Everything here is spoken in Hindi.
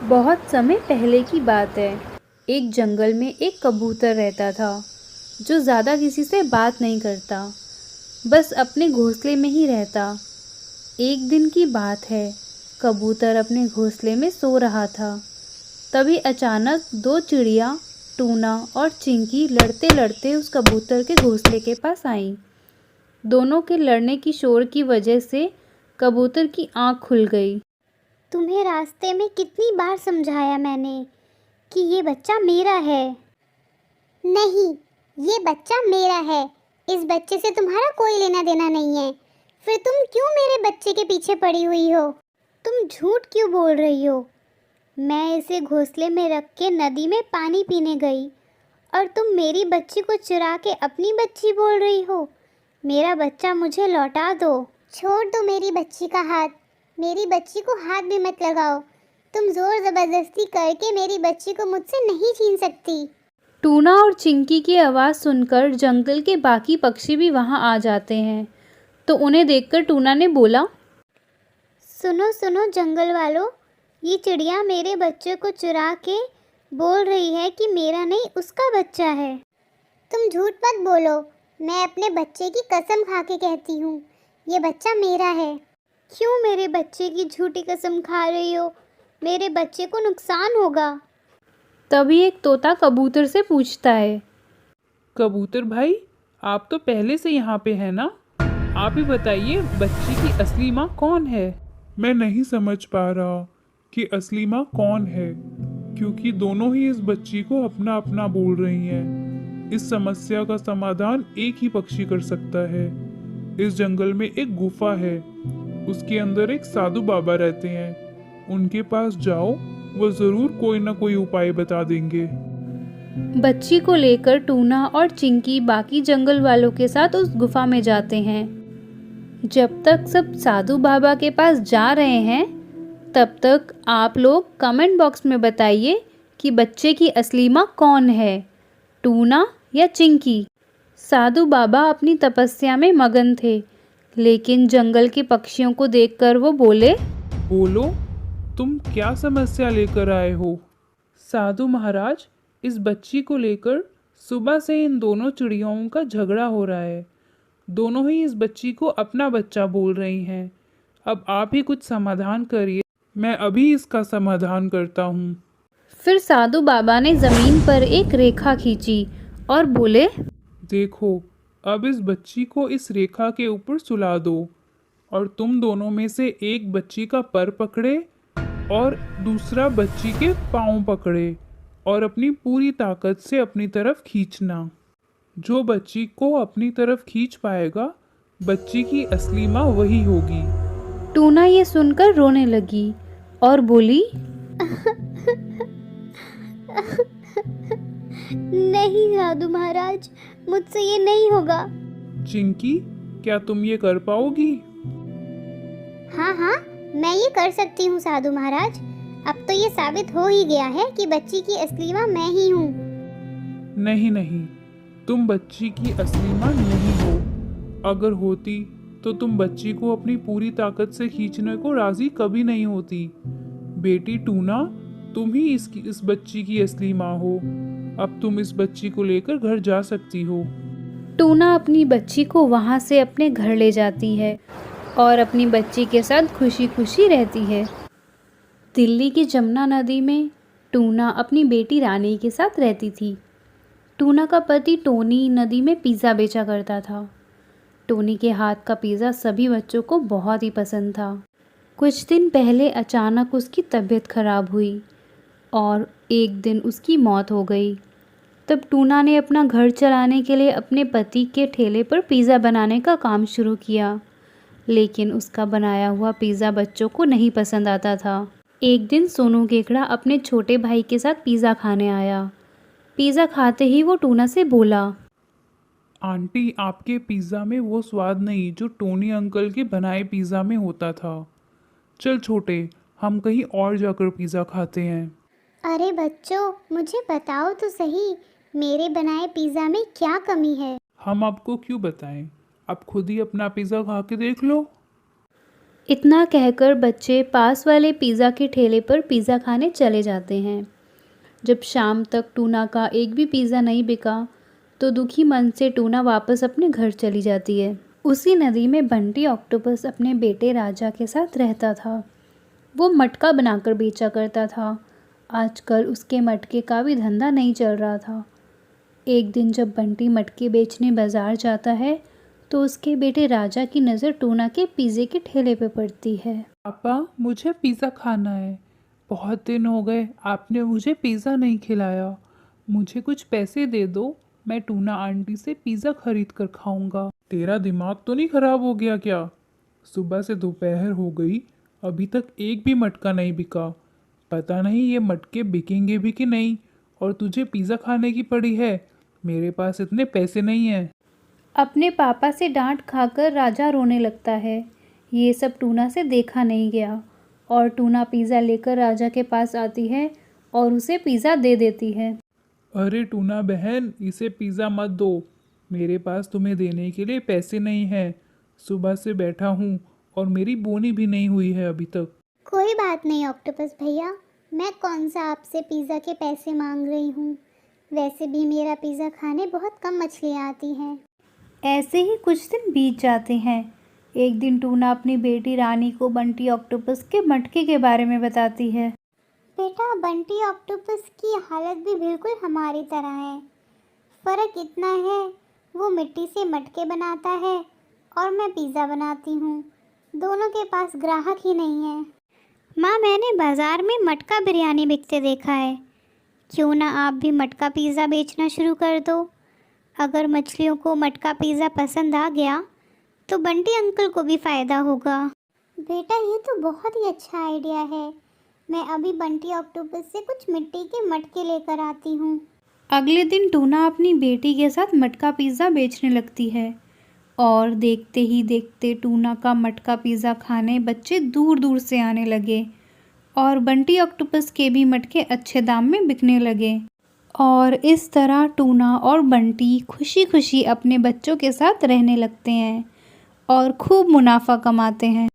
बहुत समय पहले की बात है। एक जंगल में एक कबूतर रहता था जो ज़्यादा किसी से बात नहीं करता, बस अपने घोंसले में ही रहता। एक दिन की बात है, कबूतर अपने घोंसले में सो रहा था। तभी अचानक दो चिड़िया, टूना और चिंकी लड़ते लड़ते उस कबूतर के घोंसले के पास आईं। दोनों के लड़ने की शोर की वजह से कबूतर की आँख खुल गई। तुम्हें रास्ते में कितनी बार समझाया मैंने कि ये बच्चा मेरा है। नहीं, ये बच्चा मेरा है। इस बच्चे से तुम्हारा कोई लेना देना नहीं है। फिर तुम क्यों मेरे बच्चे के पीछे पड़ी हुई हो? तुम झूठ क्यों बोल रही हो? मैं इसे घोंसले में रख के नदी में पानी पीने गई और तुम मेरी बच्ची को चुरा के अपनी बच्ची बोल रही हो। मेरा बच्चा मुझे लौटा दो। छोड़ दो मेरी बच्ची का हाथ। मेरी बच्ची को हाथ भी मत लगाओ। तुम जोर ज़बरदस्ती करके मेरी बच्ची को मुझसे नहीं छीन सकती। टूना और चिंकी की आवाज़ सुनकर जंगल के बाकी पक्षी भी वहां आ जाते हैं। तो उन्हें देखकर टूना ने बोला, सुनो सुनो जंगल वालों, ये चिड़िया मेरे बच्चे को चुरा के बोल रही है कि मेरा नहीं उसका बच्चा है। तुम झूठ मत बोलो। मैं अपने बच्चे की कसम खा के कहती हूँ, ये बच्चा मेरा है। क्यों मेरे बच्चे की झूठी कसम खा रही हो? मेरे बच्चे को नुकसान होगा। तभी एक तोता कबूतर से पूछता है, कबूतर भाई, आप तो पहले से यहाँ पे हैं ना? आप ही बताइए, बच्ची की असली माँ कौन है? मैं नहीं समझ पा रहा कि असली माँ कौन है, क्योंकि दोनों ही इस बच्ची को अपना अपना बोल रही हैं। इस समस्या का समाधान एक ही पक्षी कर सकता है। इस जंगल में एक गुफा है, उसके अंदर एक साधु बाबा रहते हैं। उनके पास जाओ, वो जरूर कोई ना कोई उपाय बता देंगे। बच्ची को लेकर टूना और चिंकी बाकी जंगल वालों के साथ उस गुफा में जाते हैं। जब तक सब साधु बाबा के पास जा रहे हैं, तब तक आप लोग कमेंट बॉक्स में बताइए कि बच्चे की असली माँ कौन है, टूना या चिंकी। साधु बाबा अपनी तपस्या में मगन थे, लेकिन जंगल के पक्षियों को देखकर वो बोले, बोलो, तुम क्या समस्या लेकर आए हो? साधु महाराज, इस बच्ची को लेकर सुबह से इन दोनों चिड़ियाओं का झगड़ा हो रहा है। दोनों ही इस बच्ची को अपना बच्चा बोल रही हैं। अब आप ही कुछ समाधान करिए। मैं अभी इसका समाधान करता हूँ। फिर साधु बाबा ने जमीन पर एक रेखा खींची और बोले, देखो, अब इस बच्ची को इस रेखा के ऊपर सुला दो और तुम दोनों में से एक बच्ची का पर पकड़े और दूसरा बच्ची के पाँव पकड़े और अपनी पूरी ताकत से अपनी तरफ खींचना। जो बच्ची को अपनी तरफ खींच पाएगा, बच्ची की असली माँ वही होगी। टूना ये सुनकर रोने लगी और बोली, नहीं साधु महाराज, मुझसे ये नहीं होगा। चिंकी, क्या तुम ये कर पाओगी? हाँ हाँ, मैं ये कर सकती हूँ साधु महाराज। अब तो ये साबित हो ही गया है कि बच्ची की असली माँ मैं ही हूँ। नहीं नहीं, तुम बच्ची की असली माँ नहीं हो। अगर होती तो तुम बच्ची को अपनी पूरी ताकत से खींचने को राजी कभी नहीं होती। बेटी टूना, तुम ही इस बच्ची की असली माँ हो। अब तुम इस बच्ची को लेकर घर जा सकती हो। टूना अपनी बच्ची को वहाँ से अपने घर ले जाती है और अपनी बच्ची के साथ खुशी खुशी रहती है। दिल्ली की जमुना नदी में टूना अपनी बेटी रानी के साथ रहती थी। टूना का पति टोनी नदी में पिज़्ज़ा बेचा करता था। टोनी के हाथ का पिज़्ज़ा सभी बच्चों को बहुत ही पसंद था। कुछ दिन पहले अचानक उसकी तबीयत खराब हुई और एक दिन उसकी मौत हो गई। तब टूना ने अपना घर चलाने के लिए अपने पति के ठेले पर पिज़्ज़ा बनाने का काम शुरू किया, लेकिन उसका बनाया हुआ पिज़्ज़ा बच्चों को नहीं पसंद आता था। एक दिन सोनू केकड़ा अपने छोटे भाई के साथ पिज़्ज़ा खाने आया। पिज़्ज़ा खाते ही वो टूना से बोला, आंटी, आपके पिज़्ज़ा में वो स्वाद नहीं जो टोनी अंकल के बनाए पिज़्ज़ा में होता था। चल छोटे, हम कहीं और जाकर पिज़्ज़ा खाते हैं। अरे बच्चों, मुझे बताओ तो सही, मेरे बनाए पिज़्ज़ा में क्या कमी है? हम आपको क्यों बताएं? आप खुद ही अपना पिज़्ज़ा खा के देख लो। इतना कहकर बच्चे पास वाले पिज़्ज़ा के ठेले पर पिज़्ज़ा खाने चले जाते हैं। जब शाम तक टूना का एक भी पिज़्ज़ा नहीं बिका तो दुखी मन से टूना वापस अपने घर चली जाती है। उसी नदी में बंटी ऑक्टोपस अपने बेटे राजा के साथ रहता था। वो मटका बनाकर बेचा करता था। आजकल उसके मटके का भी धंधा नहीं चल रहा था। एक दिन जब बंटी मटके बेचने बाज़ार जाता है तो उसके बेटे राजा की नज़र टूना के पिज़्ज़े के ठेले पर पड़ती है। पापा, मुझे पिज़्ज़ा खाना है। बहुत दिन हो गए आपने मुझे पिज़्ज़ा नहीं खिलाया। मुझे कुछ पैसे दे दो, मैं टूना आंटी से पिज़्ज़ा खरीद कर खाऊंगा। तेरा दिमाग तो नहीं खराब हो गया क्या? सुबह से दोपहर हो गई, अभी तक एक भी मटका नहीं बिका। पता नहीं ये मटके बिकेंगे भी कि नहीं, और तुझे पिज़्ज़ा खाने की पड़ी है। मेरे पास इतने पैसे नहीं हैं। अपने पापा से डांट खाकर राजा रोने लगता है। ये सब टूना से देखा नहीं गया और टूना पिज़्ज़ा लेकर राजा के पास आती है और उसे पिज़्ज़ा दे देती है। अरे टूना बहन, इसे पिज़्ज़ा मत दो। मेरे पास तुम्हें देने के लिए पैसे नहीं हैं। सुबह से बैठा हूँ और मेरी बोनी भी नहीं हुई है अभी तक। कोई बात नहीं ऑक्टोपस भैया, मैं कौन सा आपसे पिज़्ज़ा के पैसे मांग रही हूँ। वैसे भी मेरा पिज़्ज़ा खाने बहुत कम मछलियाँ आती हैं। ऐसे ही कुछ दिन बीत जाते हैं। एक दिन टूना अपनी बेटी रानी को बंटी ऑक्टोपस के मटके के बारे में बताती है। बेटा, बंटी ऑक्टोपस की हालत भी बिल्कुल हमारी तरह है। फ़र्क इतना है, वो मिट्टी से मटके बनाता है और मैं पिज़्ज़ा बनाती हूँ। दोनों के पास ग्राहक ही नहीं है। माँ, मैंने बाज़ार में मटका बिरयानी बिकते देखा है। क्यों ना आप भी मटका पिज़्ज़ा बेचना शुरू कर दो। अगर मछलियों को मटका पिज़्ज़ा पसंद आ गया तो बंटी अंकल को भी फ़ायदा होगा। बेटा, ये तो बहुत ही अच्छा आइडिया है। मैं अभी बंटी ऑक्टोपस से कुछ मिट्टी के मटके लेकर आती हूँ। अगले दिन टूना अपनी बेटी के साथ मटका पिज़्ज़ा बेचने लगती है और देखते ही देखते टूना का मटका पिज़्ज़ा खाने बच्चे दूर दूर से आने लगे और बंटी ऑक्टोपस के भी मटके अच्छे दाम में बिकने लगे। और इस तरह टूना और बंटी खुशी खुशी अपने बच्चों के साथ रहने लगते हैं और खूब मुनाफा कमाते हैं।